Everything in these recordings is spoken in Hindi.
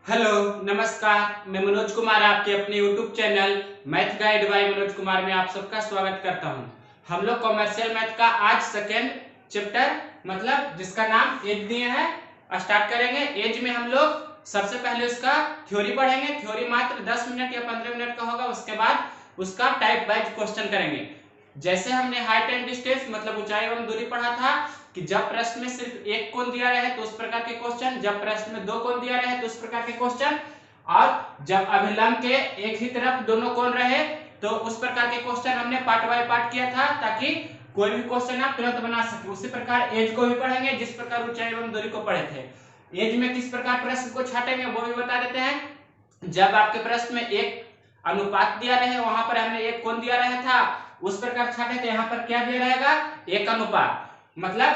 हेलो, नमस्कार। मैं मनोज कुमार आपके अपने YouTube channel math guide by Manoj Kumar में आप सबका स्वागत करता हूं। हम लोग कॉमर्शियल मैथ का आज सेकेंड चैप्टर मतलब जिसका नाम एज दिए हैं स्टार्ट करेंगे। एज में हम लोग सबसे पहले उसका थ्योरी पढ़ेंगे। थ्योरी मात्र 10 मिनट या 15 मिनट का होगा। उसके बाद उसका टाइप वाइज क्वेश्चन करेंगे। जैसे हमने हाइट एंड डिस्टेंस मतलब ऊंचाई एवं दूरी पढ़ा था कि जब प्रश्न में सिर्फ एक कोण दिया रहे तो उस प्रकार के क्वेश्चन, जब प्रश्न में दो कोण दिया रहे तो उस प्रकार के क्वेश्चन, और जब अभिलंब के एक ही तरफ दोनों कोण रहे तो उस प्रकार के क्वेश्चन हमने पार्ट बाय पार्ट किया था ताकि कोई भी क्वेश्चन आप तुरंत बना सके। उसी प्रकार एज को भी पढ़ेंगे जिस प्रकार ऊंचाई एवं दूरी को पढ़े थे। एज में किस प्रकार प्रश्न को छाटेंगे वो भी बता देते हैं। जब आपके प्रश्न में एक अनुपात दिया रहे, वहां पर हमने एक कोण दिया रहा था, उस प्रकार छाटे तो यहाँ पर क्या दिया रहेगा, एक अनुपात। मतलब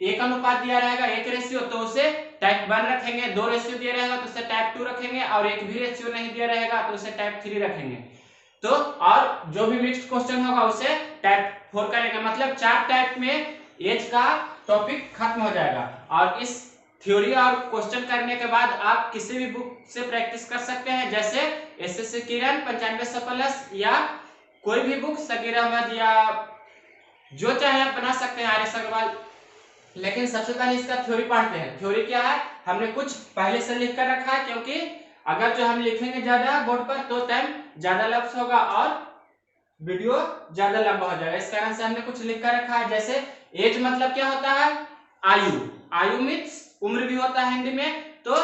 एक अनुपात दिया रहेगा, एक रेशियो, तो उसे टाइप 1 रखेंगे। दो रेशियो दिया रहेगा तो उसे टाइप 2 रखेंगे, और एक भी रेशियो नहीं दिया रहेगा तो उसे टाइप 3 रखेंगे। तो और जो भी मिक्स्ड क्वेश्चन होगा उसे टाइप 4 करेंगे। मतलब 4 टाइप में एज का टॉपिक खत्म हो जाएगा। और इस थ्योरी और क्वेश्चन करने के बाद आप किसी भी बुक से प्रैक्टिस कर सकते हैं, जैसे एसएससी किरण 9500 प्लस या कोई भी बुक सगीर अहमद या जो चाहे आप बना सकते हैं, आर्य अग्रवाल। लेकिन सबसे पहले इसका थ्योरी पढ़ते हैं। थ्योरी क्या है, हमने कुछ पहले से लिख कर रखा है, क्योंकि अगर जो हम लिखेंगे ज्यादा बोर्ड पर तो टाइम ज्यादा लैप्स होगा और वीडियो ज्यादा लंबा हो जाएगा। इस कारण से हमने कुछ लिख कर रखा है। जैसे एज मतलब क्या होता है, आयु। आयु मीन्स उम्र भी होता है हिंदी में। तो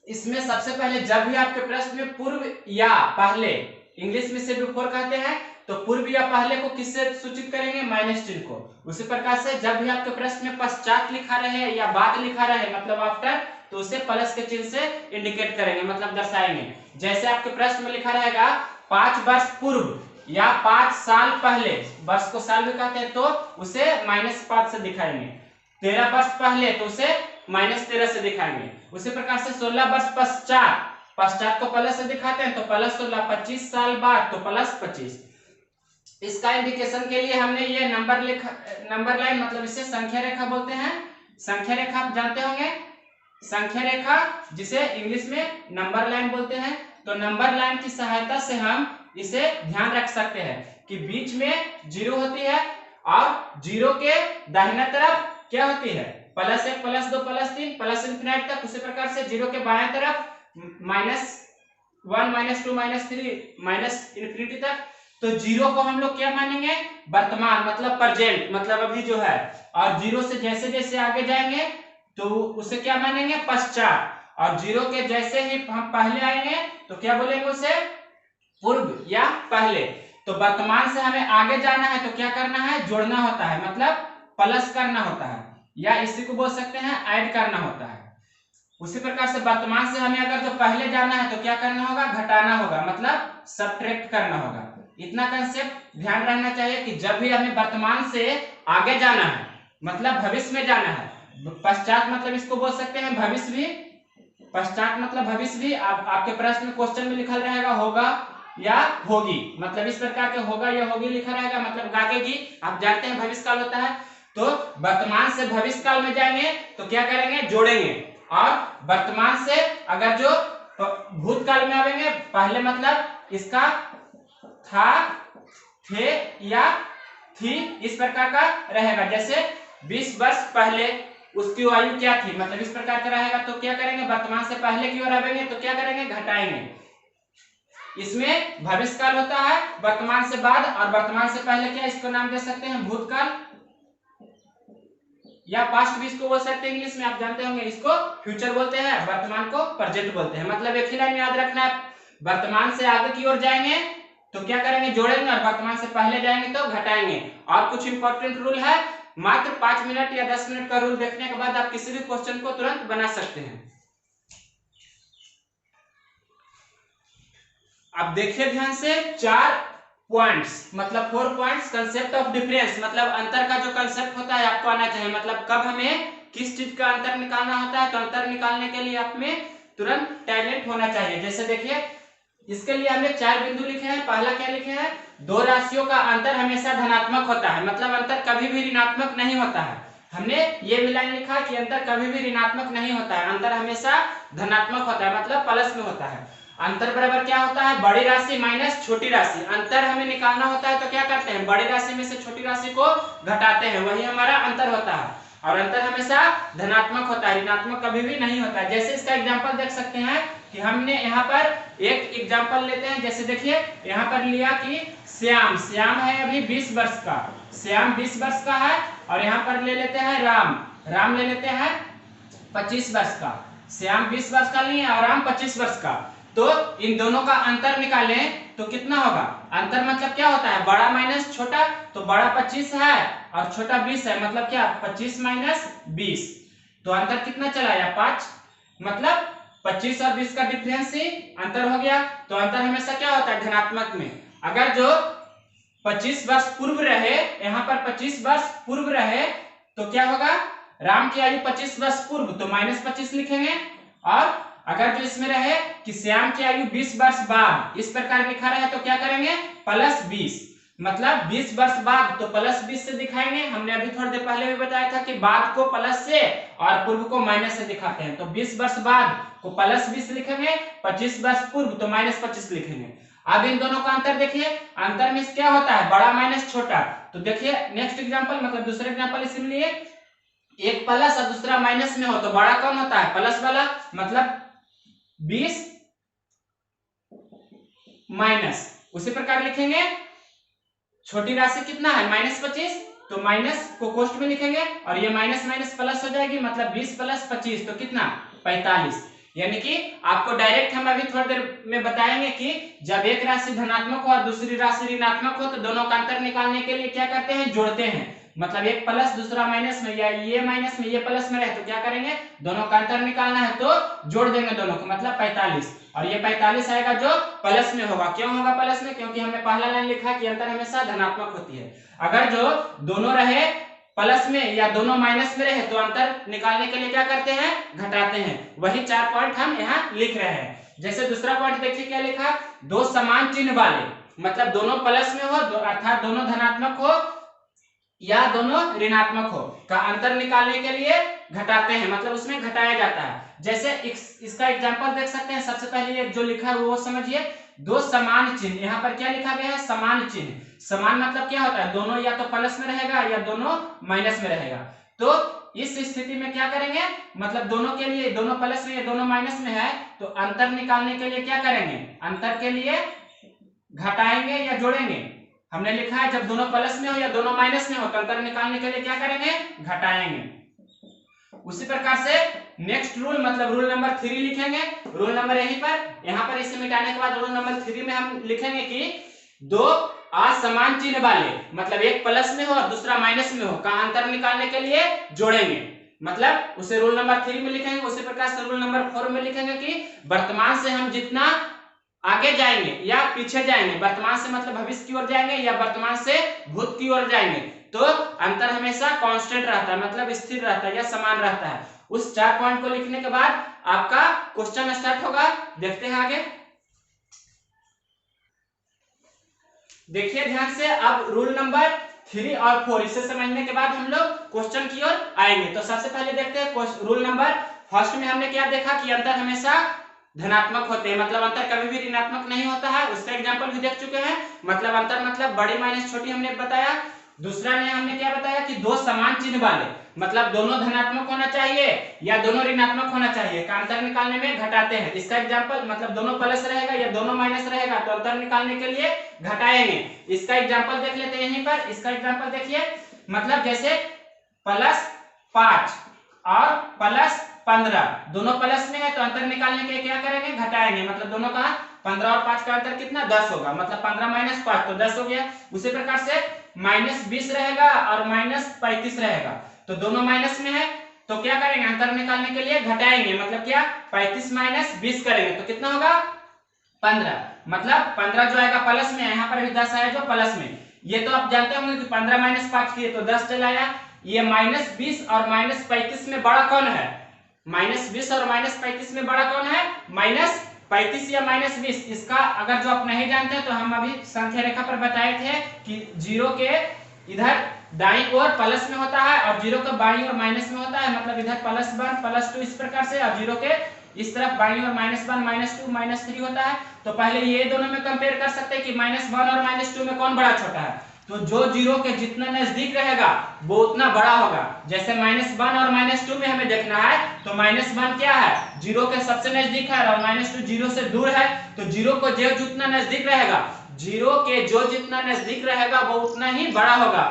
इसमें सबसे पहले जब भी आपके प्रश्न में पूर्व या पहले, इंग्लिश में से बिफोर कहते हैं, तो पूर्व या पहले को किससे सूचित करेंगे, माइनस चिन्ह को। उसी प्रकार से जब भी आपके प्रश्न में पश्चात लिखा रहे या बाद लिखा रहे मतलब आफ्टर, तो उसे प्लस के चिन्ह से इंडिकेट करेंगे मतलब दर्शाएंगे। जैसे आपके प्रश्न में लिखा रहेगा 5 वर्ष पूर्व या 5 साल पहले, वर्ष को साल में कहते हैं, तो उसे -5 से दिखाएंगे। 13 वर्ष पहले तो उसे -13 से दिखाएंगे। उसी प्रकार से 16 वर्ष पश्चात, पश्चात को प्लस से दिखाते हैं तो +16, 25 साल बाद तो +25। इसका इंडिकेशन के लिए हमने ये नंबर लाइन मतलब इसे संख्या रेखा बोलते हैं। संख्या रेखा आप जानते होंगे, संख्या रेखा जिसे इंग्लिश में नंबर लाइन बोलते हैं। तो नंबर लाइन की सहायता से हम इसे ध्यान रख सकते हैं कि बीच में 0 होती है और 0 के दाहिना तरफ क्या होती है, +1 +2 +3 प्लस इंफिनिटी तक। उसी प्रकार से 0 के बाएं तरफ -1 -2 -3 -इंफिनिटी तक। तो 0 को हम लोग क्या मानेंगे, वर्तमान मतलब प्रेजेंट मतलब अभी जो है। और 0 से जैसे जैसे आगे जाएंगे तो उसे क्या मानेंगे, पश्चात। और 0 के जैसे ही हम पहले आएंगे तो क्या बोलेंगे उसे, पूर्व या पहले। तो वर्तमान से हमें आगे जाना है तो क्या करना है, जोड़ना होता है मतलब प्लस करना होता है, या इसी को बोल सकते हैं ऐड करना होता है। उसी प्रकार से वर्तमान से हमें अगर तो पहले जाना है तो क्या करना होगा, घटाना होगा मतलब सब्ट्रैक्ट करना होगा। इतना कंसेप्ट ध्यान रहना चाहिए कि जब भी हमें वर्तमान से आगे जाना है मतलब भविष्य में जाना है। पश्चात मतलब इसको बोल सकते हैं भविष्य भी। पश्चात मतलब भविष्य भी। आपके प्रश्न में क्वेश्चन में लिखा रहेगा होगा या होगी, मतलब इस प्रकार के होगा या होगी लिखा रहेगा मतलब गागेगी। आप जानते हैं भविष्य काल होता है। तो वर्तमान से भविष्य काल में जाएंगे तो क्या करेंगे, जोड़ेंगे। और वर्तमान से अगर जो भूतकाल में आवेंगे, पहले मतलब इसका था, थे या थी, इस प्रकार का रहेगा। जैसे 20 वर्ष पहले उसकी आयु क्या थी, मतलब इस प्रकार का रहेगा। तो क्या करेंगे, वर्तमान से पहले की ओर आवेंगे तो क्या करेंगे, घटाएंगे। इसमें भविष्य काल होता है, वर्तमान से बाद, और वर्तमान से पहले क्या, इसको नाम दे सकते हैं भूतकाल या पास्ट भी इसको बोल सकते हैं। इंग्लिश में आप जानते होंगे इसको फ्यूचर बोलते हैं, वर्तमान को प्रेजेंट बोलते हैं। मतलब एक ही लाइन में याद रखना है, वर्तमान से आगे की ओर जाएंगे तो क्या करेंगे, जोड़ेंगे, और वर्तमान से पहले जाएंगे तो घटाएंगे। और कुछ इंपॉर्टेंट रूल है, मात्र 5 मिनट या 10 मिनट का रूल देखने के बाद आप किसी भी क्वेश्चन को तुरंत बना सकते हैं। अब देखिए ध्यान से, 4 पॉइंट्स मतलब 4 पॉइंट्स। कंसेप्ट ऑफ डिफरेंस मतलब अंतर का जो कंसेप्ट होता है आपको आना चाहिए। मतलब कब हमें किस चीज का अंतर निकालना होता है, तो अंतर निकालने के लिए आप में तुरंत टैलेंट होना चाहिए। जैसे देखिए, इसके लिए हमने 4 बिंदु लिखे हैं। पहला क्या लिखे हैं, दो राशियों का अंतर हमेशा धनात्मक होता है, मतलब अंतर कभी भी ऋणात्मक नहीं होता है, हमने ये भी लाइन लिखा कि अंतर कभी भी ऋणात्मक नहीं होता है, अंतर हमेशा धनात्मक होता है, मतलब प्लस में होता है। अंतर बराबर क्या होता है, बड़ी राशि माइनस छोटी राशि। अंतर हमें निकालना होता है तो क्या करते हैं, बड़ी राशि में से छोटी राशि को घटाते हैं, वही हमारा अंतर होता है। और अंतर हमेशा धनात्मक होता है, ऋणात्मक कभी भी नहीं होता है। जैसे इसका एग्जांपल देख सकते हैं कि हमने यहाँ पर एक एग्जांपल लेते हैं। जैसे देखिए यहाँ पर लिया कि श्याम, श्याम है अभी 20 वर्ष का, श्याम 20 वर्ष का है। और यहाँ पर ले लेते हैं राम, राम ले लेते हैं 25 वर्ष का। श्याम 20 वर्ष का लिए और राम 25 वर्ष का। तो इन दोनों का अंतर निकालें तो कितना होगा, अंतर मतलब क्या होता है, बड़ा माइनस छोटा। तो बड़ा 25 है और छोटा 20 है, मतलब क्या 25 माइनस 20। तो अंतर कितना चला आया 5, मतलब 25 और 20 का डिफरेंस ही अंतर हो गया। तो अंतर हमेशा क्या होता है, धनात्मक में। अगर जो 25 वर्ष पूर्व रहे, यहाँ पर 25 वर्ष पूर्व रहे तो क्या होगा, राम की आयु 25 वर्ष पूर्व तो -25 लिखेंगे। और अगर जो इसमें रहे कि श्याम की आयु 20 वर्ष बाद, इस प्रकार लिखा रहे तो क्या करेंगे, +20, मतलब 20 वर्ष बाद तो +20 से दिखाएंगे। हमने अभी थोड़ी देर पहले भी बताया था कि बाद को प्लस से और पूर्व को माइनस से दिखाते हैं। तो 20 वर्ष बाद को +20 लिखेंगे, 25 वर्ष पूर्व तो -25 लिखेंगे। अब इन दोनों का अंतर देखिए, अंतर में क्या होता है, बड़ा माइनस छोटा। तो देखिए नेक्स्ट एग्जांपल, मतलब दूसरा एग्जांपल इसलिए एक प्लस और दूसरा माइनस में हो तो बड़ा कौन होता है, प्लस वाला, मतलब 20 माइनस, उसी प्रकार लिखेंगे छोटी राशि कितना है -25, तो माइनस को कोष्ठ में लिखेंगे और ये माइनस माइनस प्लस हो जाएगी, मतलब 20 + 25 तो कितना 45। यानी कि आपको डायरेक्ट हम अभी थोड़ी देर में बताएंगे कि जब एक राशि धनात्मक हो और दूसरी राशि ऋणात्मक हो तो दोनों का अंतर निकालने के लिए क्या करते हैं, जोड़ते हैं। मतलब एक प्लस दूसरा माइनस में, या ये माइनस में ये प्लस में रहे तो क्या करेंगे, दोनों का अंतर निकालना है तो जोड़ देंगे दोनों को, मतलब 45। और ये 45 आएगा जो प्लस में होगा। क्यों होगा प्लस में, क्योंकि हमने पहला लाइन लिखा कि अंतर हमेशा धनात्मक होती है। अगर जो दोनों रहे प्लस में या दोनों माइनस में रहे तो अंतर निकालने के लिए क्या करते हैं, घटाते हैं। वही 4 पॉइंट हम यहाँ लिख रहे हैं। जैसे दूसरा पॉइंट देखिए क्या लिखा, दो समान चिन्ह वाले, मतलब दोनों प्लस में हो, अर्थात दोनों धनात्मक हो या दोनों ऋणात्मक हो, का अंतर निकालने के लिए घटाते हैं, मतलब उसमें घटाया जाता है। जैसे इसका एग्जांपल देख सकते हैं। सबसे पहले ये जो लिखा है वो समझिए, दो समान चिन्ह, यहाँ पर क्या लिखा गया है, समान चिन्ह। समान मतलब क्या होता है, दोनों या तो प्लस में रहेगा या दोनों माइनस में रहेगा। तो इस स्थिति में क्या करेंगे, मतलब दोनों के लिए, दोनों प्लस में या दोनों माइनस में है तो अंतर निकालने के लिए क्या करेंगे, अंतर के लिए घटाएंगे या जोड़ेंगे। हमने लिखा है जब दोनों प्लस में हो या दोनों माइनस में हो तो अंतर निकालने के लिए क्या करेंगे, घटाएंगे। उसी प्रकार से नेक्स्ट रूल, मतलब रूल नंबर 3 लिखेंगे। रूल नंबर यहीं पर, यहाँ पर इसे मिटाने के बाद रूल नंबर 3 में हम लिखेंगे कि दो असमान चिन्ह वाले, मतलब एक प्लस में हो और दूसरा माइनस में हो, का अंतर निकालने के लिए जोड़ेंगे। मतलब उसे रूल नंबर 3 में लिखेंगे। उसी प्रकार से रूल नंबर 4 में लिखेंगे कि वर्तमान से हम जितना आगे जाएंगे या पीछे जाएंगे, वर्तमान से मतलब भविष्य की ओर जाएंगे या वर्तमान से भूत की ओर जाएंगे, तो अंतर हमेशा कांस्टेंट रहता है, मतलब स्थिर रहता है या समान रहता है। उस 4 पॉइंट को लिखने के बाद आपका क्वेश्चन स्टार्ट होगा। देखते हैं आगे, देखिए ध्यान से। अब रूल नंबर 3 और 4 इसे समझने के बाद हम लोग क्वेश्चन की ओर आएंगे। तो सबसे पहले देखते हैं रूल नंबर फर्स्ट में हमने क्या देखा कि अंतर हमेशा धनात्मक होते हैं, मतलब अंतर कभी भी ऋणात्मक नहीं होता है। उसका एग्जांपल भी देख चुके हैं। मतलब अंतर मतलब बड़ी माइनस छोटी हमने बताया। दूसरा में हमने क्या बताया कि दो समान चिन्ह वाले, मतलब दोनों धनात्मक होना चाहिए या दोनों ऋणात्मक होना चाहिए, का अंतर निकालने में घटाते हैं। इसका एग्जांपल मतलब दोनों प्लस रहेगा या दोनों माइनस रहेगा तो अंतर निकालने के लिए घटाएंगे। इसका एग्जांपल देख लेते हैं यहीं पर। इसका एग्जांपल देखिए, मतलब जैसे +5 और +15 दोनों प्लस में है तो अंतर निकालने के क्या करेंगे, घटाएंगे। मतलब दोनों का 15 और 5 का अंतर कितना 10 होगा, मतलब 15 - 5 तो 10 हो गया। उसी प्रकार से -20 रहेगा और -35 रहेगा तो दोनों माइनस में है तो क्या करेंगे, अंतर निकालने के लिए घटाएंगे। मतलब क्या 35 - 20 करेंगे तो कितना होगा 15। मतलब 15 जो आएगा प्लस में, यहाँ पर भी 10 आया जो प्लस में। ये तो आप जानते होंगे कि 15 - 5 किए तो 10 चला आया। ये -20 और -35 में बड़ा कौन है, -20 और -35 में बड़ा कौन है, -35 या -20। इसका अगर जो आप नहीं जानते हैं तो हम अभी संख्या रेखा पर बताए थे कि 0 के इधर दाईं ओर प्लस में होता है और 0 का बाईं ओर माइनस में होता है, मतलब इधर +1 +2 इस प्रकार से, और 0 के इस तरफ बाईं ओर -1 -2 -3 होता है। तो पहले ये दोनों में कंपेयर कर सकते हैं कि -1 और -2 में कौन बड़ा छोटा है। तो जो 0 के जितना नजदीक रहेगा वो उतना बड़ा होगा। जैसे -1 और -2 में हमें देखना है तो -1 क्या है, 0 के सबसे नजदीक है, और -2 0 से दूर है। तो 0 को जो जितना नजदीक रहेगा, 0 के जो जितना नजदीक रहेगा वो उतना ही बड़ा होगा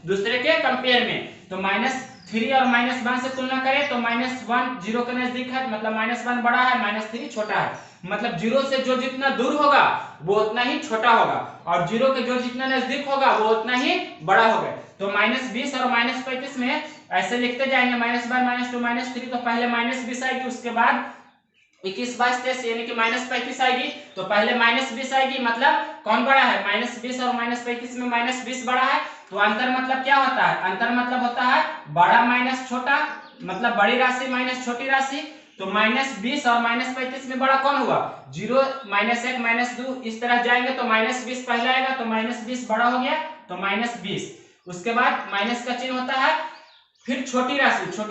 दूसरे के कंपेयर में। तो -3 और -1 से तुलना करें तो -1 0 के नजदीक है, मतलब -1 बड़ा है, -3 छोटा है। मतलब 0 से जो जितना दूर होगा वो उतना ही छोटा होगा, और 0 के जो जितना नजदीक होगा वो उतना ही बड़ा होगा। तो -20 और -35 में ऐसे लिखते जाएंगे, -1 -2 -3, तो पहले -20 आएगी, उसके बाद 21 22 23 यानी कि -35 आएगी। तो पहले -20 आएगी, मतलब कौन बड़ा है, -20 और -35 में -20 बड़ा है। तो अंतर मतलब क्या होता है, अंतर मतलब होता है बड़ा माइनस छोटा, मतलब बड़ी राशि माइनस छोटी राशि। तो -20 और -35 में बड़ा कौन हुआ, 0 -1 -2 इस तरह जाएंगे तो -20 पहला आएगा, तो -20 बड़ा हो गया, तो -20। उसके बाद माइनस का चिन्ह होता है, फिर छोटी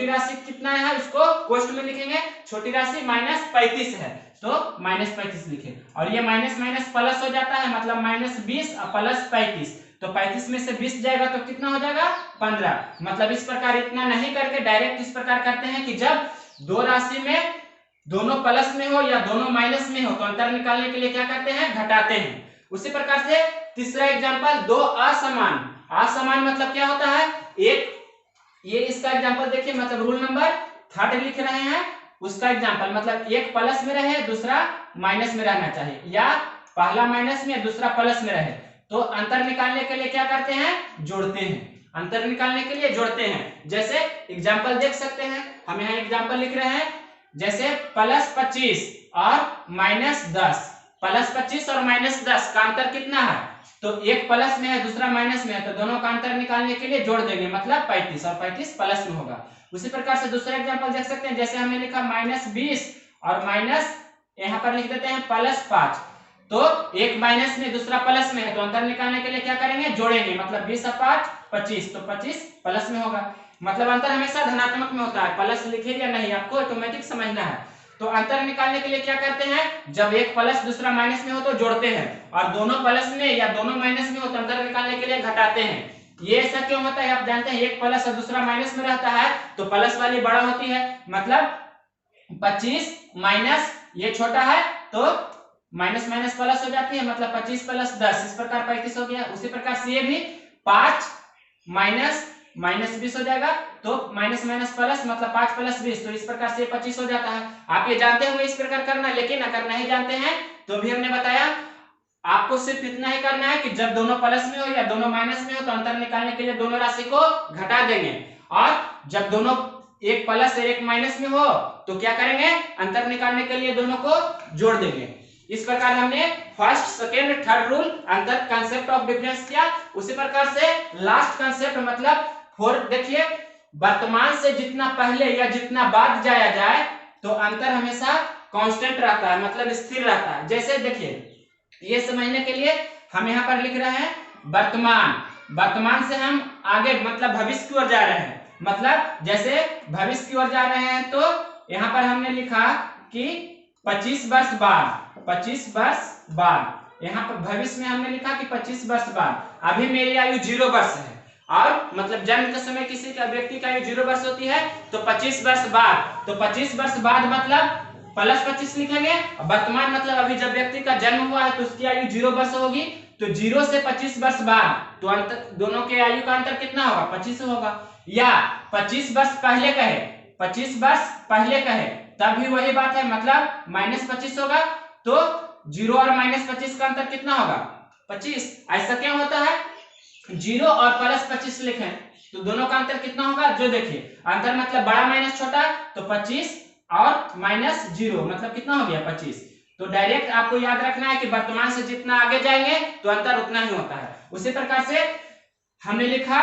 राशि कितना है उसको कोष्ठ में लिखेंगे, छोटी राशि -35 है तो -35 लिखे, और ये माइनस माइनस प्लस हो जाता है, मतलब -20 और +35। तो 35 में से 20 जाएगा तो कितना हो जाएगा, 15। मतलब इस प्रकार इतना नहीं करके डायरेक्ट इस प्रकार करते हैं कि जब दो राशि में दोनों प्लस में हो या दोनों माइनस में हो तो अंतर निकालने के लिए क्या करते हैं, घटाते हैं। उसी प्रकार से तीसरा एग्जांपल, दो असमान मतलब क्या होता है, एक ये इसका एग्जांपल देखिए, मतलब रूल नंबर 3 लिख रहे हैं, उसका एग्जांपल मतलब एक प्लस में रहे दूसरा माइनस में रहना चाहिए, या पहला माइनस में दूसरा प्लस में रहे। तो अंतर निकालने के लिए क्या करते हैं, जोड़ते हैं, अंतर निकालने के लिए जोड़ते हैं। जैसे एग्जांपल देख सकते हैं, हम यहाँ एग्जांपल लिख रहे हैं, जैसे +25 और -10, +25 और -10 का अंतर कितना है, तो एक प्लस में है दूसरा माइनस में है, तो दोनों का अंतर निकालने के लिए जोड़ देंगे, मतलब 35, और 35 प्लस में होगा। उसी प्रकार से दूसरा एग्जांपल देख सकते हैं, जैसे हमने लिखा -20 और माइनस यहाँ पर लिख देते हैं +5, तो एक माइनस में दूसरा प्लस में है, तो अंतर निकालने के लिए क्या करेंगे, जोड़ेंगे, मतलब 20 और 5 25, तो 25 प्लस में होगा। मतलब अंतर हमेशा धनात्मक में होता है, प्लस लिखे या नहीं आपको ऑटोमेटिक समझना है। तो अंतर निकालने के लिए क्या करते हैं, जब एक प्लस दूसरा माइनस में हो तो जोड़ते हैं, और दोनों प्लस में या दोनों माइनस में हो तो अंतर निकालने के लिए घटाते हैं। ये ऐसा क्यों होता है, आप जानते हैं, एक प्लस और दूसरा माइनस में रहता है तो प्लस वाली बड़ा होती है, मतलब 25 माइनस ये छोटा है तो माइनस माइनस प्लस हो जाती है, मतलब 25 + 10 इस प्रकार 35 हो गया। उसी प्रकार से ये भी 5 माइनस -20 हो जाएगा, तो माइनस माइनस प्लस मतलब 5 + 20, तो इस प्रकार से 25 हो जाता है। आप ये जानते होंगे इस प्रकार करना, लेकिन अगर नहीं जानते हैं तो भी हमने बताया, आपको सिर्फ इतना ही करना है कि जब दोनों प्लस में हो या दोनों माइनस में हो तो अंतर निकालने के लिए दोनों राशि को घटा देंगे, और जब दोनों एक प्लस और एक माइनस में हो तो क्या करेंगे, अंतर निकालने के लिए दोनों को जोड़ देंगे। इस प्रकार हमने फर्स्ट सेकेंड थर्ड रूल अंतर कांसेप्ट ऑफ डिफरेंस किया। उसी प्रकार से लास्ट कांसेप्ट मतलब फोर्थ, देखिए वर्तमान से जितना पहले या जितना बाद जाया जाए तो अंतर हमेशा कांस्टेंट रहता है, मतलब स्थिर रहता है। जैसे देखिए, ये समझने के लिए हम यहाँ पर लिख रहे हैं वर्तमान से हम आगे मतलब भविष्य की ओर जा रहे हैं, मतलब जैसे भविष्य की ओर जा रहे हैं तो यहाँ पर हमने लिखा कि 25 वर्ष बाद, यहाँ पर भविष्य में हमने लिखा कि 25 वर्ष बाद, अभी मेरी आयु 0 वर्ष है, और मतलब जन्म के समय किसी का व्यक्ति का आयु 0 वर्ष होती है, तो 25 वर्ष बाद, तो 25 वर्ष बाद मतलब +25 लिखेंगे। वर्तमान मतलब अभी जब व्यक्ति का जन्म हुआ है तो उसकी आयु 0 वर्ष होगी, तो 0 से 25 वर्ष बाद तो अंतर दोनों के आयु का अंतर कितना होगा, 25 होगा। या 25 वर्ष पहले कहे, 25 वर्ष पहले कहे तब भी वही बात है, मतलब -25 होगा, तो 0 और -25 का अंतर कितना होगा, 25। ऐसा क्या होता है, 0 और +25 लिखें तो दोनों का अंतर कितना होगा, जो देखिए अंतर मतलब बड़ा माइनस छोटा, तो 25 और -0 मतलब कितना हो गया, 25। तो डायरेक्ट आपको याद रखना है कि वर्तमान से जितना आगे जाएंगे तो अंतर उतना ही होता है। उसी प्रकार से हमने लिखा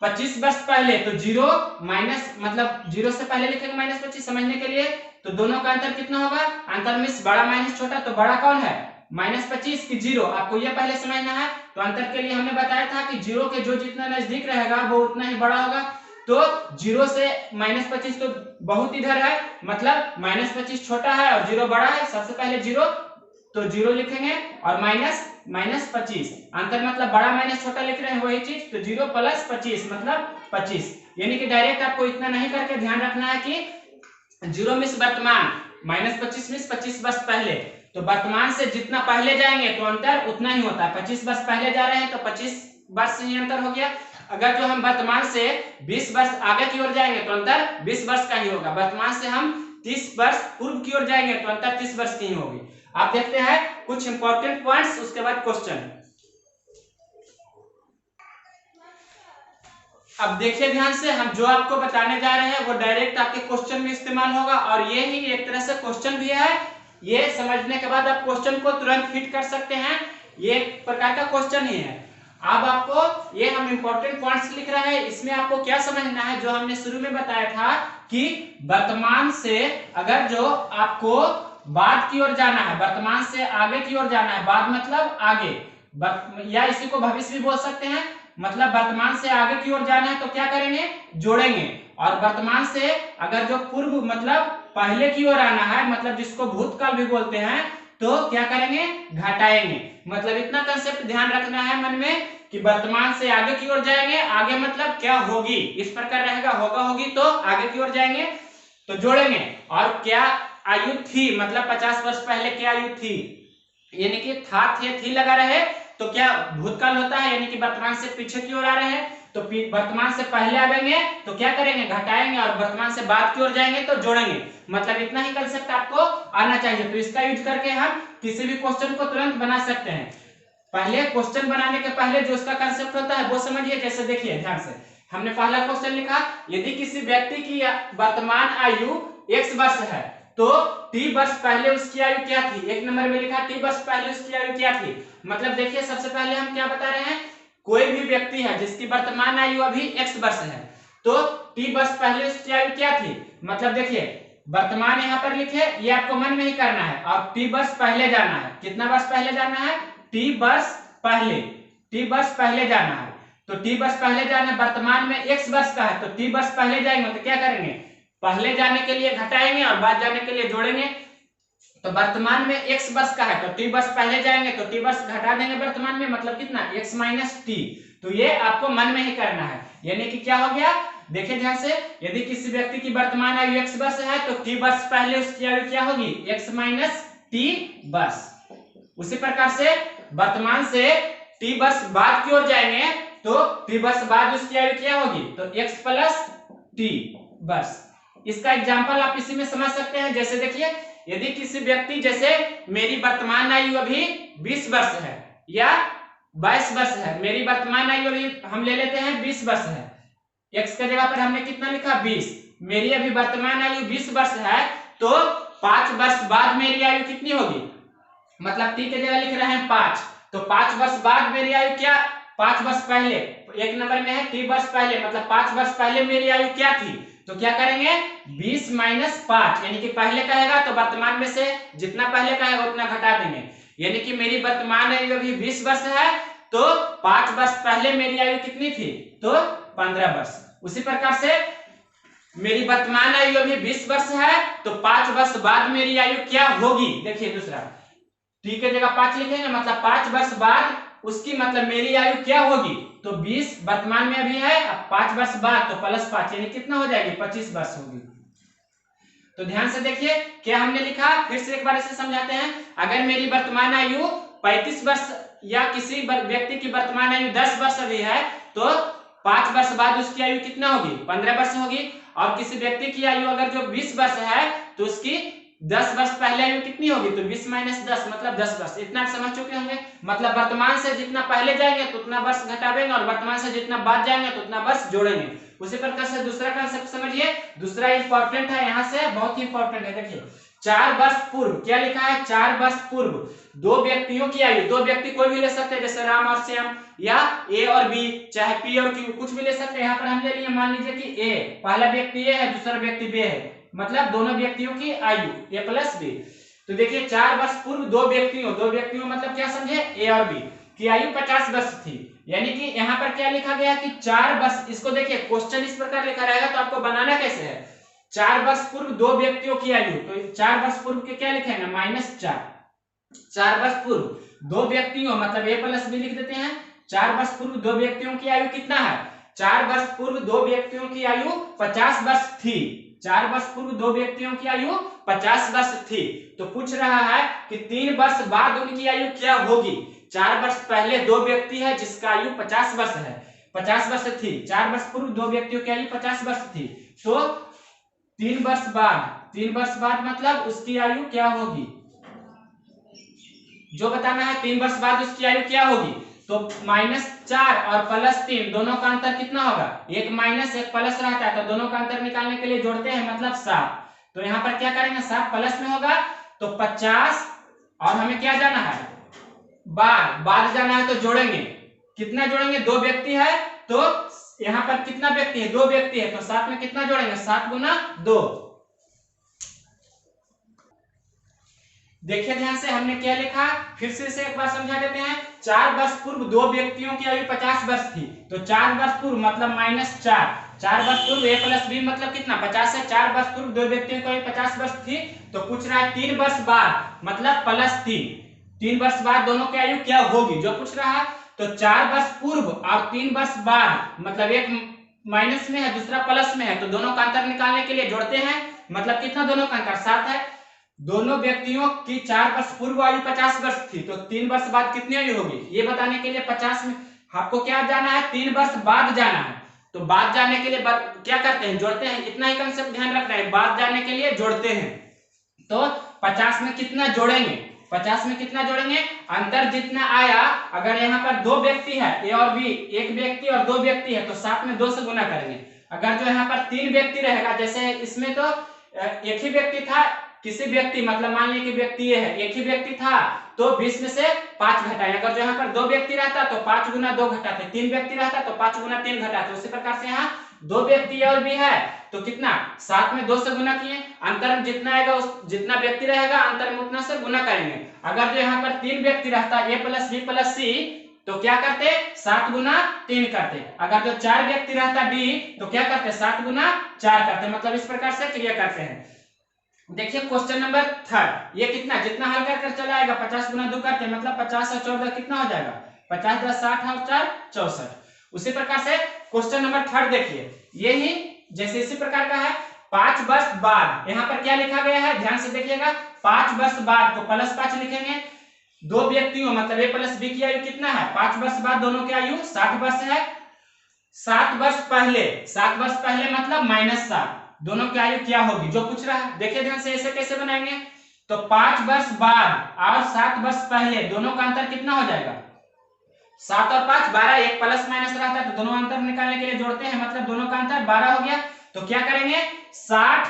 25 वर्ष पहले, तो 0 माइनस मतलब 0 से पहले लिखेंगे -25 समझने के लिए, तो दोनों का अंतर कितना होगा, अंतर में बड़ा माइनस छोटा, तो बड़ा कौन है, -25 की 0, आपको यह पहले समझना है। तो अंतर के लिए हमने बताया था कि 0 के जो जितना नजदीक रहेगा वो उतना ही बड़ा होगा। तो 0 से -25 तो बहुत इधर है, मतलब -25 छोटा है और 0 बड़ा है। सबसे पहले 0, तो 0 लिखेंगे और -25, अंतर मतलब बड़ा माइनस छोटा लिख रहे हैं वही चीज। तो 0 + 25 मतलब 25, यानी कि डायरेक्ट आपको इतना नहीं करके ध्यान रखना है कि 0 मीन्स वर्तमान, -25 मीन्स 25 वर्ष पहले। तो वर्तमान से जितना पहले जाएंगे तो अंतर उतना ही होता है। 25 वर्ष पहले जा रहे हैं तो 25 वर्ष ही अंतर हो गया। अगर जो हम वर्तमान से 20 वर्ष आगे की ओर जाएंगे तो अंतर 20 वर्ष का ही होगा। वर्तमान से हम 30 वर्ष पूर्व की ओर जाएंगे तो अंतर 30 वर्ष की ही होगी। आप देखते हैं कुछ इंपॉर्टेंट पॉइंट्स, उसके बाद क्वेश्चन। अब देखिए ध्यान से, हम जो आपको बताने जा रहे हैं वो डायरेक्ट आपके क्वेश्चन में इस्तेमाल होगा और ये ही एक तरह से क्वेश्चन भी है। ये समझने के बाद आप क्वेश्चन को तुरंत फिट कर सकते हैं, ये एक प्रकार का क्वेश्चन ही है। अब आपको ये हम इंपॉर्टेंट पॉइंट्स लिख रहे हैं, इसमें आपको क्या समझना है, जो हमने शुरू में बताया था कि वर्तमान से अगर जो आपको बाद की ओर जाना है, वर्तमान से आगे की ओर जाना है, बाद मतलब आगे, या इसी को भविष्य भी बोल सकते हैं, मतलब वर्तमान से आगे की ओर जाना है तो क्या करेंगे, जोड़ेंगे। और वर्तमान से अगर जो पूर्व मतलब पहले की ओर आना है, मतलब जिसको भूतकाल भी बोलते हैं, तो क्या करेंगे, घटाएंगे। मतलब इतना कंसेप्ट ध्यान रखना है मन में कि वर्तमान से आगे की ओर जाएंगे, आगे मतलब क्या होगी, इस प्रकार रहेगा, होगा होगी तो आगे की ओर जाएंगे तो जोड़ेंगे। और क्या आयु थी, मतलब 50 वर्ष पहले क्या आयु थी, यानी कि था, थे, थी लगा रहे तो क्या भूतकाल होता है, यानी कि वर्तमान से पीछे की ओर आ रहे हैं तो वर्तमान से पहले आएंगे तो क्या करेंगे, घटाएंगे, और वर्तमान से बाद की ओर जाएंगे तो जोड़ेंगे। मतलब इतना ही कंसेप्ट आपको आना चाहिए। तो इसका यूज करके हम किसी भी क्वेश्चन को तुरंत बना सकते हैं। पहले क्वेश्चन बनाने के पहले जो उसका कंसेप्ट होता है वो समझिए। जैसे देखिए ध्यान से, हमने पहला क्वेश्चन लिखा, यदि किसी व्यक्ति की वर्तमान आयु x वर्ष है तो t वर्ष पहले उसकी आयु क्या थी। एक नंबर में लिखा t वर्ष पहले उसकी आयु क्या थी। मतलब देखिए सबसे पहले हम क्या बता रहे हैं, कोई भी व्यक्ति है जिसकी वर्तमान आयु अभी x वर्ष है तो t वर्ष पहले उसकी आयु क्या थी। मतलब देखिए वर्तमान यहाँ पर लिखे, ये आपको मन में ही करना है, और t वर्ष पहले जाना है। कितना वर्ष पहले जाना है, t वर्ष पहले, t वर्ष पहले जाना है। तो t वर्ष पहले जाना है, वर्तमान में x वर्ष का है तो t वर्ष पहले जाएंगे तो क्या करेंगे, पहले जाने के लिए घटाएंगे और बाद जाने के लिए जोड़ेंगे। तो वर्तमान में x वर्ष का है तो t वर्ष पहले जाएंगे तो t वर्ष घटा देंगे वर्तमान में, मतलब कितना, x - t। तो ये आपको मन में ही करना है, यानी कि क्या हो गया, देखिए ध्यान से, यदि किसी व्यक्ति की वर्तमान आयु x वर्ष है तो t वर्ष पहले उसकी आयु क्या होगी, x - t वर्ष। उसी प्रकार से वर्तमान से t वर्ष बाद की ओर जाएंगे तो t वर्ष बाद उसकी आयु क्या होगी, तो x + t वर्ष। इसका एग्जाम्पल आप इसी में समझ सकते हैं। जैसे देखिए, यदि किसी व्यक्ति, जैसे मेरी वर्तमान आयु अभी 20 वर्ष है या 22 वर्ष है, मेरी वर्तमान आयु अभी हम ले लेते हैं 20 वर्ष है, x के जगह पर हमने कितना लिखा, 20। मेरी अभी वर्तमान आयु 20 वर्ष है तो 5 वर्ष बाद मेरी आयु कितनी होगी, मतलब t के जगह लिख रहे हैं 5, तो 5 वर्ष बाद मेरी आयु क्या, 5 वर्ष पहले, एक नंबर में है t वर्ष पहले, मतलब 5 वर्ष पहले मेरी आयु क्या थी। तो क्या करेंगे, 20 - 5, यानी कि पहले कहेगा तो वर्तमान में से जितना पहले कहेगा उतना घटा देंगे। यानी कि मेरी वर्तमान आयु अभी 20 वर्ष है तो 5 वर्ष पहले मेरी आयु कितनी थी, तो 15 वर्ष। उसी प्रकार से मेरी वर्तमान आयु अभी 20 वर्ष है तो 5 वर्ष बाद मेरी आयु क्या होगी। देखिए दूसरा, t के जगह 5 लिखेंगे, मतलब 5 वर्ष बाद उसकी, मतलब मेरी आयु क्या होगी, तो 20 वर्तमान में अभी है, अब 5 वर्ष बाद तो +5, यानी कितना हो जाएगी, 25 वर्ष होगी। तो ध्यान से देखिए क्या हमने लिखा, फिर से एक बार इसे समझाते हैं। अगर मेरी वर्तमान आयु 35 वर्ष या किसी व्यक्ति की वर्तमान आयु 10 वर्ष अभी है तो 5 वर्ष बाद उसकी आयु कितना होगी, 15 वर्ष होगी। और किसी व्यक्ति की आयु अगर जो 20 वर्ष है तो उसकी 10 वर्ष पहले आयु कितनी होगी, तो 20 - 10 मतलब 10 वर्ष। इतना आप समझ चुके होंगे। मतलब वर्तमान से जितना पहले जाएंगे तो उतना वर्ष घटाएंगे और वर्तमान से जितना बाद जाएंगे तो उतना वर्ष जोड़ेंगे। उसी प्रकार से दूसरा कंसेप्ट समझिए, दूसरा इंपॉर्टेंट है, यहाँ से बहुत ही इंपॉर्टेंट है। देखिए 4 वर्ष पूर्व, क्या लिखा है, 4 वर्ष पूर्व दो व्यक्तियों की आयु, दो व्यक्ति कोई भी ले सकते हैं, जैसे राम और श्याम, या ए और बी, चाहे पी और क्यू, कुछ भी ले सकते हैं। यहाँ पर हम ले लिए, मान लीजिए कि ए, पहला व्यक्ति ए है, दूसरा व्यक्ति बी है, मतलब दोनों व्यक्तियों की आयु a + b। तो देखिए 4 वर्ष पूर्व दो व्यक्तियों मतलब क्या समझे, ए और बी की आयु 50 वर्ष थी। यानी कि यहाँ पर क्या लिखा गया कि 4 वर्ष, इसको देखिए क्वेश्चन इस प्रकार लिखा रहेगा तो आपको बनाना कैसे है, 4 वर्ष पूर्व दो व्यक्तियों की आयु, तो 4 वर्ष पूर्व के क्या लिखेंगे -4, 4 वर्ष पूर्व दो व्यक्तियों मतलब ए प्लस बी लिख देते हैं। 4 वर्ष पूर्व दो व्यक्तियों की आयु कितना है, 4 वर्ष पूर्व दो व्यक्तियों की आयु 50 वर्ष थी। 4 वर्ष पूर्व दो व्यक्तियों की आयु 50 वर्ष थी। तो पूछ रहा है कि 3 वर्ष बाद उनकी आयु क्या होगी। 4 वर्ष पहले दो व्यक्ति है जिसका आयु 50 वर्ष है, 50 वर्ष थी। 4 वर्ष पूर्व दो व्यक्तियों की आयु 50 वर्ष थी। तो 3 वर्ष बाद मतलब उसकी आयु क्या होगी, जो बताना है 3 वर्ष बाद उसकी आयु क्या होगी। तो -4 और +3 दोनों का अंतर कितना होगा, एक माइनस एक प्लस रहता है, तो दोनों का अंतर निकालने के लिए जोड़ते हैं मतलब 7। तो यहाँ पर क्या करेंगे, 7 प्लस में होगा तो 50 और हमें क्या जाना है, बाद जाना है तो जोड़ेंगे, कितना जोड़ेंगे, दो व्यक्ति है तो यहाँ पर कितना व्यक्ति है, दो व्यक्ति है, तो 7 में कितना जोड़ेंगे, 7 गुना 2। देखिए ध्यान से हमने क्या लिखा, फिर से इसे एक बार समझा देते हैं। 4 वर्ष पूर्व दो व्यक्तियों की आयु 50 वर्ष थी, तो 4 वर्ष पूर्व मतलब -4, 4 वर्ष पूर्व ए प्लस बी मतलब कितना 50 है। 4 वर्ष पूर्व दो व्यक्तियों की आयु 50 वर्ष थी। तो पूछ रहा है 3 वर्ष बाद मतलब +3, 3 वर्ष बाद दोनों की आयु क्या होगी, जो पूछ रहा है। तो 4 वर्ष पूर्व और 3 वर्ष बाद मतलब एक माइनस में है दूसरा प्लस में है, तो दोनों का अंतर निकालने के लिए जोड़ते हैं, मतलब कितना दोनों का अंतर 7 है। दोनों व्यक्तियों की 4 वर्ष पूर्व आयु 50 वर्ष थी, तो 3 वर्ष बाद कितनी आयु होगी, ये बताने के लिए 50 में आपको क्या जाना है, 3 वर्ष बाद जाना है। तो बाद जाने के लिए क्या करते हैं, जोड़ते हैं। इतना ही कंसेप्ट ध्यान रखना है, बाद जाने के लिए जोड़ते हैं। तो 50 में कितना जोड़ेंगे, 50 में कितना जोड़ेंगे, अंतर जितना आया, अगर यहाँ पर दो व्यक्ति है ए और बी, एक व्यक्ति और दो व्यक्ति है तो 7 में 2 से गुना करेंगे। अगर जो यहाँ पर 3 व्यक्ति रहेगा, जैसे इसमें तो एक ही व्यक्ति था, किसी व्यक्ति मतलब मान लीजिए कि व्यक्ति ये है, एक ही व्यक्ति था तो 20 में से 5 घटाएं। अगर जो यहाँ पर दो व्यक्ति रहता तो 5 गुना 2 घटाते, 3 व्यक्ति रहता तो 5 गुना 3 घटाते। उसी प्रकार से यहाँ दो व्यक्ति और भी है तो कितना 7 में 2 से गुना किए, अंतर जितना आएगा जितना व्यक्ति रहेगा अंतर में उतना से गुना करेंगे। अगर जो यहाँ पर 3 व्यक्ति रहता ए प्लस बी प्लस सी तो क्या करते 7 गुना 3 करते। अगर जो 4 व्यक्ति रहता डी तो क्या करते 7 गुना 4 करते। मतलब इस प्रकार से क्रिया करते हैं। देखिए क्वेश्चन नंबर 3, ये कितना जितना हल कर चला आएगा 50 गुना 2 करते मतलब 50 और 14 कितना हो जाएगा 50 10 60 और 4 64। उसी प्रकार से क्वेश्चन नंबर 3 देखिए, ये ही जैसे इसी प्रकार का है। 5 वर्ष बाद यहाँ पर क्या लिखा गया है, ध्यान से देखिएगा। 5 वर्ष बाद तो +5 लिखेंगे। दो व्यक्तियों मतलब ए प्लस बी की आयु कितना है, 5 वर्ष बाद दोनों की आयु 60 वर्ष है। 7 वर्ष पहले मतलब -7, दोनों की आयु क्या होगी, जो पूछ रहा है। देखिए ध्यान से इसे कैसे बनाएंगे। तो 5 वर्ष बाद और 7 वर्ष पहले दोनों का अंतर कितना हो जाएगा, 7 और 5 12, एक प्लस माइनस रहता है तो दोनों अंतर निकालने के लिए जोड़ते हैं, मतलब दोनों का अंतर 12 हो गया। तो क्या करेंगे 60,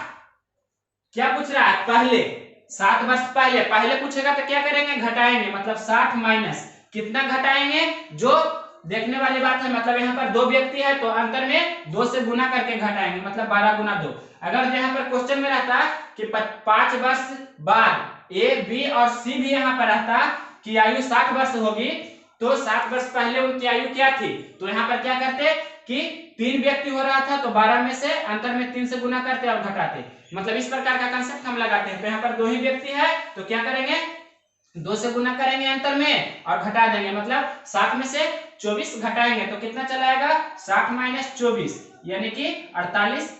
क्या पूछ रहा है पहले 7 वर्ष पहले पूछेगा तो क्या करेंगे घटाएंगे, मतलब 60 माइनस कितना घटाएंगे, जो देखने वाली बात है। मतलब यहाँ पर दो व्यक्ति है तो अंतर में 2 से गुना करके घटाएंगे, मतलब 12 गुना 2। अगर यहाँ पर क्वेश्चन में रहता कि 5 वर्ष बाद ए बी और सी भी यहाँ पर रहता कि आयु 60 वर्ष होगी, तो 7 वर्ष पहले उनकी आयु क्या थी, तो यहाँ पर क्या करते कि 3 व्यक्ति हो रहा था तो 12 में से अंतर में 3 से गुना करते और घटाते। मतलब इस प्रकार का कंसेप्ट हम लगाते हैं। तो यहाँ पर 2 ही व्यक्ति है तो क्या करेंगे 2 से गुना करेंगे अंतर में और घटा देंगे, मतलब 60 में से 24 घटाएंगे तो कितना चला आएगा 60 माइनस 24 यानी कि 48।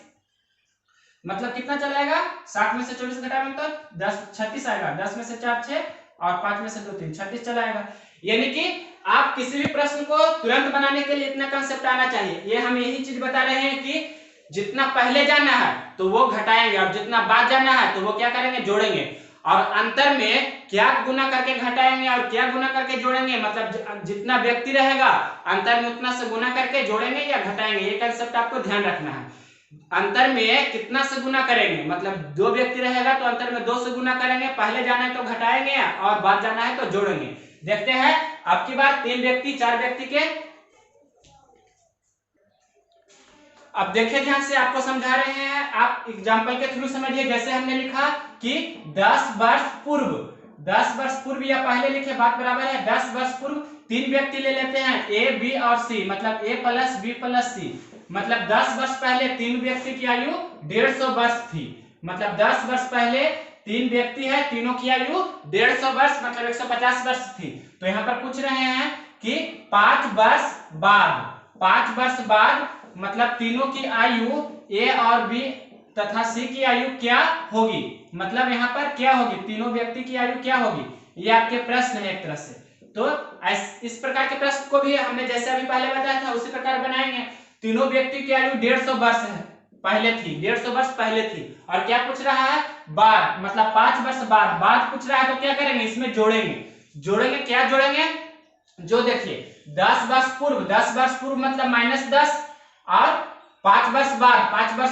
मतलब कितना चलाएगा 60 में से 24 घटाएंगे तो 10 36 आएगा। 10 में से 4 6 और 5 में से 2 3 36 चलाएगा। यानी कि आप किसी भी प्रश्न को तुरंत बनाने के लिए इतना कंसेप्ट आना चाहिए। ये हम यही चीज बता रहे हैं कि जितना पहले जाना है तो वो घटाएंगे और जितना बाद जाना है तो वो क्या करेंगे जोड़ेंगे, और अंतर में क्या गुना करके घटाएंगे और क्या गुना करके जोड़ेंगे, मतलब जितना व्यक्ति रहेगा अंतर में उतना से गुना करके जोड़ेंगे या घटाएंगे। ये कंसेप्ट आपको ध्यान रखना है। अंतर में कितना से गुना करेंगे, मतलब 2 व्यक्ति रहेगा तो अंतर में 2 से गुना करेंगे, पहले जाना है तो घटाएंगे और बाद जाना है तो जोड़ेंगे। देखते हैं अब की बार 3 व्यक्ति 4 व्यक्ति के। अब देखिए ध्यान से, आपको समझा रहे हैं, आप एग्जाम्पल के थ्रू समझिए। जैसे हमने लिखा कि 10 वर्ष पूर्व, 10 वर्ष पूर्व या पहले लिखे बात बराबर है। 10 वर्ष पूर्व तीन व्यक्ति ले लेते हैं, ए बी और सी, मतलब ए प्लस बी प्लस सी। मतलब 10 वर्ष पहले तीन व्यक्ति की आयु 150 वर्ष थी। मतलब 10 वर्ष पहले तीन व्यक्ति है, तीनों की आयु 150 वर्ष मतलब 150 वर्ष थी। तो यहाँ पर पूछ रहे हैं कि 5 वर्ष बाद, 5 वर्ष बाद मतलब तीनों की आयु ए और बी तथा सी की आयु क्या होगी। मतलब यहाँ पर क्या होगी, तीनों व्यक्ति की आयु क्या होगी, ये आपके प्रश्न है एक तरह से। तो इस प्रकार के प्रश्न को भी हमने जैसे अभी पहले बताया था उसी प्रकार बनाएंगे। तीनों व्यक्ति की आयु 150 वर्ष है, पहले थी, 150 वर्ष पहले थी। और क्या पूछ रहा है, बाद, मतलब 5 वर्ष बाद पूछ रहा है। तो क्या करेंगे, इसमें जोड़ेंगे क्या जोड़ेंगे, जो देखिए 10 वर्ष पूर्व, 10 वर्ष पूर्व मतलब -10 और 5 वर्ष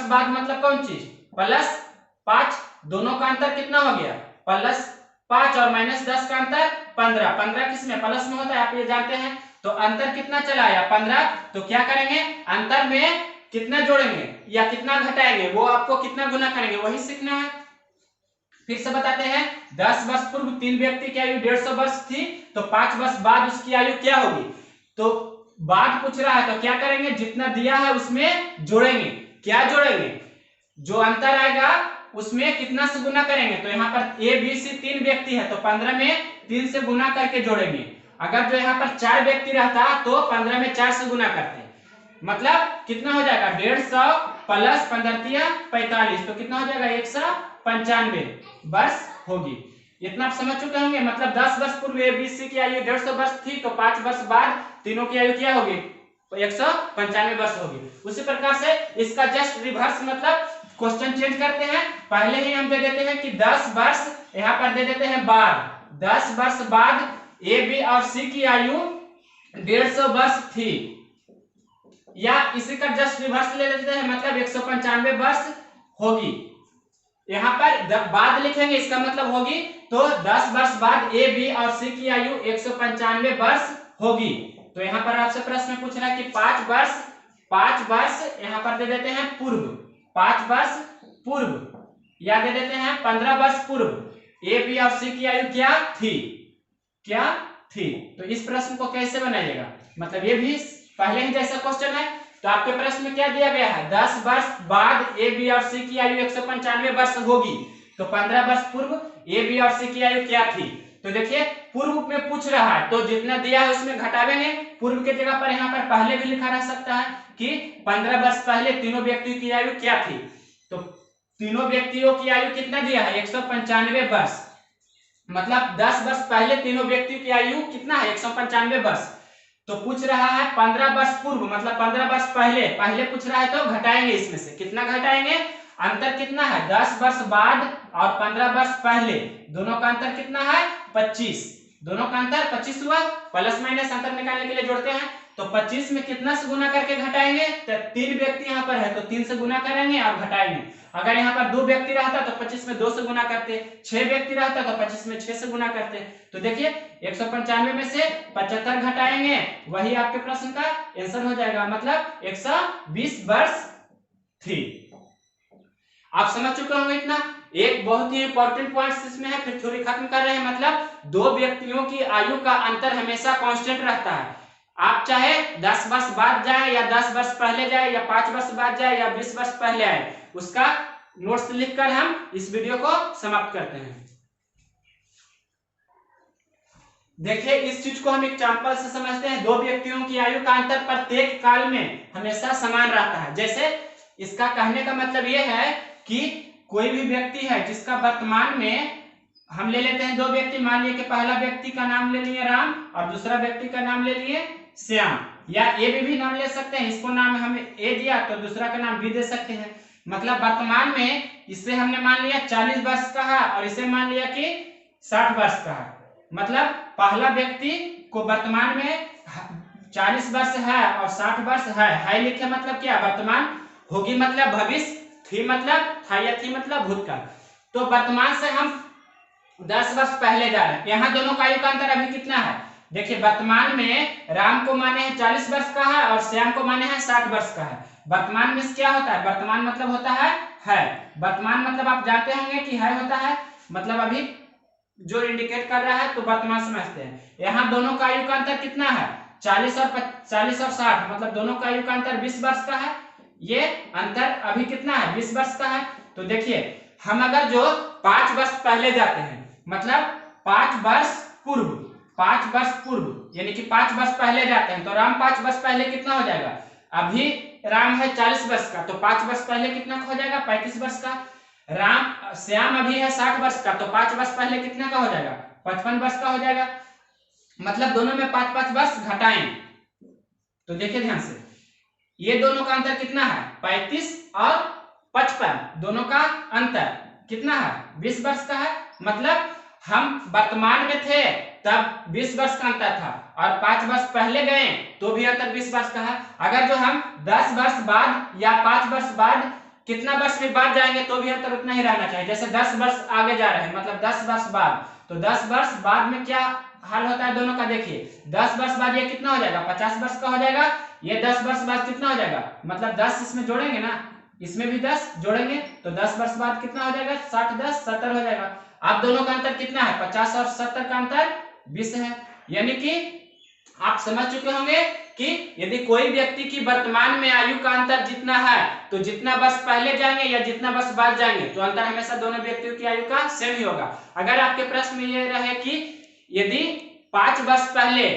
बाद मतलब कौन चीज, +5। दोनों का अंतर कितना हो गया, +5 और -10 का अंतर 15। 15 किसमें, प्लस में होता है, आप ये जानते हैं। तो अंतर कितना चला आया, 15। तो क्या करेंगे, अंतर में कितना जोड़ेंगे या कितना घटाएंगे, वो आपको कितना गुना करेंगे वही सीखना है। फिर से बताते हैं, 10 वर्ष पूर्व तीन व्यक्ति की आयु 150 वर्ष थी, तो 5 वर्ष बाद उसकी आयु क्या होगी। तो बाद पूछ रहा है तो क्या करेंगे, जितना दिया है उसमें जोड़ेंगे। क्या जोड़ेंगे, जो अंतर आएगा उसमें कितना से गुना करेंगे। तो यहाँ पर ए बी सी तीन व्यक्ति है, तो 15 में 3 से गुना करके जोड़ेंगे। अगर जो यहाँ पर 4 व्यक्ति रहता तो 15 में 4 से गुना करते, मतलब कितना हो जाएगा, 150 प्लस 15 45, तो कितना हो जाएगा 195 वर्ष होगी। इतना आप समझ चुके होंगे। मतलब 10 वर्ष पूर्व ए बी सी की आयु 150 वर्ष थी, तो 5 वर्ष बाद तीनों की आयु क्या होगी, 195 वर्ष होगी। उसी प्रकार से इसका जस्ट रिवर्स मतलब क्वेश्चन चेंज करते हैं। पहले ही हम दे देते हैं कि 10 वर्ष, यहाँ पर दे देते हैं बाद, 10 वर्ष बाद ए बी और सी की आयु 150 वर्ष थी, या इसी का जस्ट रिवर्स ले लेते हैं, मतलब 195 वर्ष होगी। यहाँ पर बाद लिखेंगे, इसका मतलब होगी। तो 10 वर्ष बाद ए बी और सी की आयु 195 वर्ष होगी। तो यहाँ पर आपसे प्रश्न पूछ रहा है कि 5 वर्ष यहाँ पर दे देते हैं पूर्व, 5 वर्ष पूर्व, या दे देते हैं 15 वर्ष पूर्व ए बी और सी की आयु क्या थी। तो इस प्रश्न को कैसे बनाइएगा, मतलब ये भी पहले ही जैसा क्वेश्चन है। तो आपके प्रश्न में क्या दिया गया है, 10 वर्ष बाद ए बी और सी की आयु 195 वर्ष होगी, तो 15 वर्ष पूर्व ए बी और सी की आयु क्या थी। तो देखिए पूर्व में पूछ रहा है, तो जितना दिया है उसमें घटावेंगे। पूर्व के जगह पर यहाँ पर पहले भी लिखा रह सकता है कि 15 वर्ष पहले तीनों व्यक्तियों की आयु क्या थी। तो तीनों व्यक्तियों की आयु कितना दिया है, 195 वर्ष। मतलब 10 वर्ष पहले तीनों व्यक्तियों की आयु कितना है, 195 वर्ष। तो पूछ रहा है 15 वर्ष पूर्व, मतलब 15 वर्ष पहले पूछ रहा है, तो घटाएंगे इसमें से। कितना घटाएंगे, अंतर कितना है, 10 वर्ष बाद और 15 वर्ष पहले, दोनों का अंतर कितना है, 25। दोनों का अंतर 25 हुआ। प्लस माइनस अंतर निकालने के लिए जोड़ते हैं, तो 25 में कितना से गुना करके घटाएंगे, तो 3 व्यक्ति यहाँ पर है तो 3 से गुना करेंगे और घटाएंगे। अगर यहाँ पर 2 व्यक्ति रहता तो 25 में 2 से गुना करते, 6 व्यक्ति रहता तो 25 में 6 से गुना करते। तो देखिए 195 में से 75 घटाएंगे, वही आपके प्रश्न का आंसर हो जाएगा, मतलब 120 वर्ष थी। आप समझ चुके होंगे इतना। एक बहुत ही इंपॉर्टेंट पॉइंट इसमें है, फिर थ्योरी खत्म कर रहे हैं। मतलब 2 व्यक्तियों की आयु का अंतर हमेशा कांस्टेंट रहता है। आप चाहे 10 वर्ष बाद जाए या 10 वर्ष पहले जाए या 5 वर्ष बाद जाए या 20 वर्ष पहले आए, उसका नोट्स लिखकर हम इस वीडियो को समाप्त करते हैं। देखिए इस चीज को हम एग्जांपल से समझते हैं। 2 व्यक्तियों की आयु का अंतर प्रत्येक काल में हमेशा समान रहता है। जैसे इसका कहने का मतलब यह है कि कोई भी व्यक्ति है जिसका वर्तमान में, हम ले लेते हैं 2 व्यक्ति, मान लिया कि पहला व्यक्ति का नाम ले लिए राम और दूसरा व्यक्ति का नाम ले लिए श्याम, या ए भी नाम ले सकते हैं। इसको नाम हमें ए दिया तो दूसरा का नाम बी दे सकते हैं। मतलब वर्तमान में इससे हमने मान लिया 40 वर्ष का है और इसे मान लिया कि 60 वर्ष का है। मतलब पहला व्यक्ति को वर्तमान में 40 वर्ष है और 60 वर्ष है लिखे, मतलब क्या, वर्तमान, होगी मतलब भविष्य, थी मतलब था या थी मतलब भूतकाल। तो वर्तमान से हम 10 वर्ष पहले जा रहे हैं। यहाँ दोनों का आयु का अंतर अभी कितना है, देखिए वर्तमान में राम को माने हैं 40 वर्ष का है और श्याम को माने हैं 60 वर्ष का है। वर्तमान में क्या होता है, वर्तमान मतलब होता है। वर्तमान मतलब आप जानते होंगे कि है होता है, मतलब अभी जो इंडिकेट कर रहा है, तो वर्तमान समझते हैं। यहाँ दोनों का आयु का अंतर कितना है, 40 और 60, मतलब दोनों का आयु का अंतर 20 वर्ष का है। ये अंतर अभी कितना है, 20 वर्ष का है। तो देखिए हम अगर जो 5 वर्ष पहले जाते हैं, मतलब 5 वर्ष पूर्व यानी कि 5 वर्ष पहले जाते हैं, तो राम 5 वर्ष पहले कितना हो जाएगा, अभी राम है 40 वर्ष का, तो 5 वर्ष पहले कितना हो जाएगा, 35 वर्ष का। श्याम अभी है 60 वर्ष का, तो 5 वर्ष पहले कितना का हो जाएगा, 55 वर्ष का हो जाएगा। मतलब दोनों में 5-5 वर्ष घटाएं, तो देखिए ध्यान से, ये दोनों का अंतर कितना है, 35 और 55, दोनों का अंतर कितना है, 20 वर्ष का है। मतलब हम वर्तमान में थे तब 20 वर्ष का अंतर था, और 5 वर्ष पहले गए तो भी अंतर 20 वर्ष का है। अगर जो हम 10 वर्ष बाद या 5 वर्ष बाद कितना वर्ष में बाद जाएंगे तो भी अंतर उतना ही रहना चाहिए। जैसे 10 वर्ष आगे जा रहे हैं, मतलब 10 वर्ष बाद, तो 10 वर्ष बाद में क्या हाल होता है दोनों का, देखिए 10 वर्ष बाद ये कितना हो जाएगा, 50 वर्ष का हो जाएगा। ये 10 वर्ष बाद कितना हो जाएगा, मतलब 10 इसमें जोड़ेंगे ना, इसमें भी 10 जोड़ेंगे, तो 10 वर्ष बाद कितना हो जाएगा, 60 10 70 हो जाएगा। अब दोनों का अंतर कितना है, 50 और 70 का अंतर 20 है। यानी कि आप समझ चुके होंगे कि यदि कोई व्यक्ति की वर्तमान में आयु का अंतर जितना है, तो जितना वर्ष पहले जाएंगे या जितना वर्ष बाद जाएंगे, तो अंतर हमेशा दोनों व्यक्तियों की आयु का सेम ही होगा। अगर आपके प्रश्न में ये रहे कि यदि 5 वर्ष पहले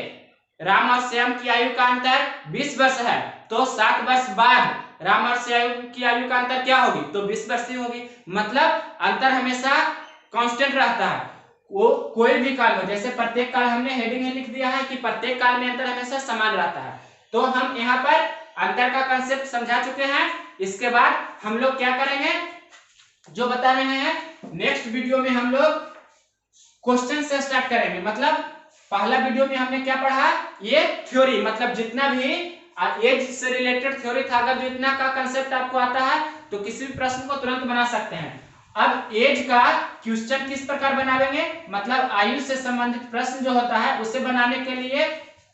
राम और श्याम की आयु का अंतर 20 वर्ष है, तो 7 वर्ष बाद राम और श्याम की आयु का अंतर क्या होगी, तो 20 वर्ष ही होगी। मतलब अंतर हमेशा कांस्टेंट रहता है, वो कोई भी काल हो। जैसे प्रत्येक काल हमने हेडिंग में लिख दिया है कि प्रत्येक काल में अंतर हमेशा समान रहता है। तो हम यहाँ पर अंतर का कंसेप्ट समझा चुके हैं। इसके बाद हम लोग क्या करेंगे, जो बता रहे हैं, नेक्स्ट वीडियो में हम लोग क्वेश्चन से स्टार्ट करेंगे। मतलब पहला वीडियो में हमने क्या पढ़ा, ये थ्योरी, मतलब जितना भी एज से रिलेटेड थ्योरी था, अगर जो इतना का कंसेप्ट आपको आता है तो किसी भी प्रश्न को तुरंत बना सकते हैं। अब एज का क्वेश्चन किस प्रकार बनाएंगे, मतलब आयु से संबंधित प्रश्न जो होता है उसे बनाने के लिए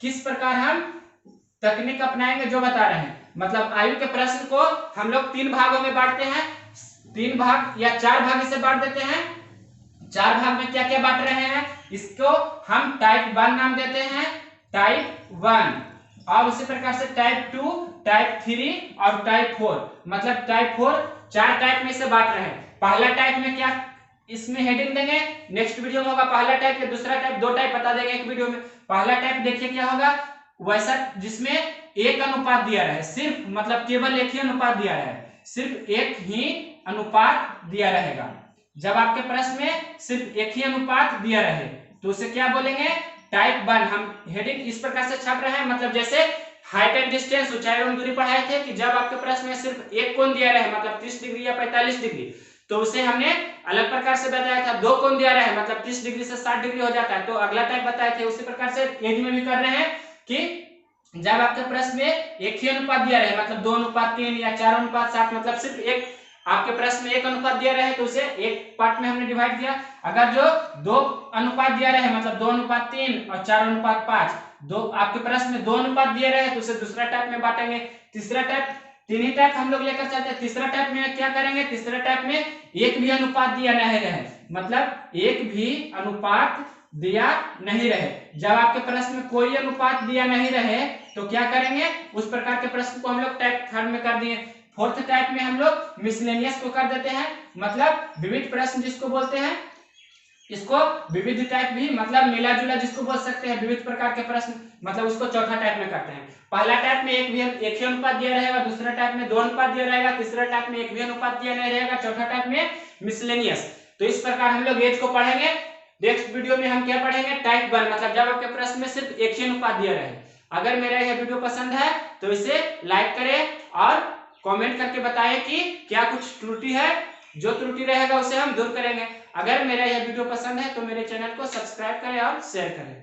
किस प्रकार हम तकनीक अपनाएंगे, जो बता रहे हैं। मतलब आयु के प्रश्न को हम लोग 3 भागों में बांटते हैं, 3 भाग या 4 भाग इसे बांट देते हैं। 4 भाग में क्या क्या बांट रहे हैं, इसको हम टाइप 1 नाम देते हैं, टाइप 1, और उसी प्रकार से टाइप 2, टाइप 3 और टाइप 4। मतलब टाइप 4 4 टाइप में इसे बांट रहे हैं। पहला टाइप में क्या इसमें हेडिंग देंगे, नेक्स्ट वीडियो में होगा पहला टाइप या दूसरा टाइप, 2 टाइप बता देंगे एक वीडियो में। पहला टाइप देखिए क्या होगा, वैसा जिसमें एक अनुपात दिया रहे, सिर्फ मतलब केवल एक ही अनुपात दिया रहे, सिर्फ एक ही अनुपात दिया रहेगा। जब आपके प्रश्न में सिर्फ एक ही अनुपात दिया रहे तो उसे क्या बोलेंगे, टाइप 1। हम हेडिंग इस प्रकार से छाप रहे हैं, मतलब जैसे हाइट एंड डिस्टेंस, ऊंचाई एवं दूरी पढ़ाए थे कि जब आपके प्रश्न में सिर्फ एक कोण दिया रहे, मतलब 30 डिग्री या 45 डिग्री, तो उसे हमने अलग प्रकार से बताया था। 2 कोण दिया रहे, मतलब 30 डिग्री से 60 डिग्री हो जाता है, तो अगला टाइप बताए थे। उसी प्रकार से एज में भी कर रहे हैं कि जब आपके प्रश्न में एक ही अनुपात दिया रहे, मतलब 2:3 या 4:7, मतलब सिर्फ एक आपके प्रश्न में एक अनुपात दिया रहे तो उसे एक पार्ट में हमने डिवाइड किया। अगर जो 2 अनुपात दिया रहे, मतलब 2:3 और 4:5, दो आपके प्रश्न में 2 अनुपात दिए रहे तो उसे दूसरा टाइप में बांटेंगे। तीसरा टाइप, 3 ही टाइप हम लोग लेकर चलते हैं। तीसरा टाइप में क्या करेंगे, तीसरा टाइप में एक भी अनुपात दिया नहीं रहे, मतलब एक भी अनुपात दिया नहीं रहे। जब आपके प्रश्न में कोई अनुपात दिया नहीं रहे तो क्या करेंगे, उस प्रकार के प्रश्न को हम लोग टाइप 3 में कर दिए। 4th टाइप में हम लोग मिसलेनियस को कर देते हैं, मतलब विविध प्रश्न जिसको बोलते हैं, इसको विविध टाइप भी, मतलब मिला जुला जिसको बोल सकते हैं, विविध प्रकार के प्रश्न, मतलब उसको चौथा टाइप में करते हैं। पहला टाइप में एक ही अनुपात दिया रहेगा, दूसरा टाइप में 2 अनुपात दिया रहेगा, तीसरा टाइप में एक भी अनुपात दिया नहीं रहेगा, चौथा टाइप में मिसलेनियस। तो इस प्रकार हम लोग एज को पढ़ेंगे। नेक्स्ट वीडियो में हम क्या पढ़ेंगे, टाइप 1, मतलब जब आपके प्रश्न में सिर्फ एक ही अनुपात दिया रहे। अगर मेरा यह वीडियो पसंद है तो इसे लाइक करें और कमेंट करके बताएं कि क्या कुछ त्रुटि है, जो त्रुटि रहेगा उसे हम दूर करेंगे। अगर मेरा यह वीडियो पसंद है तो मेरे चैनल को सब्सक्राइब करें और शेयर करें।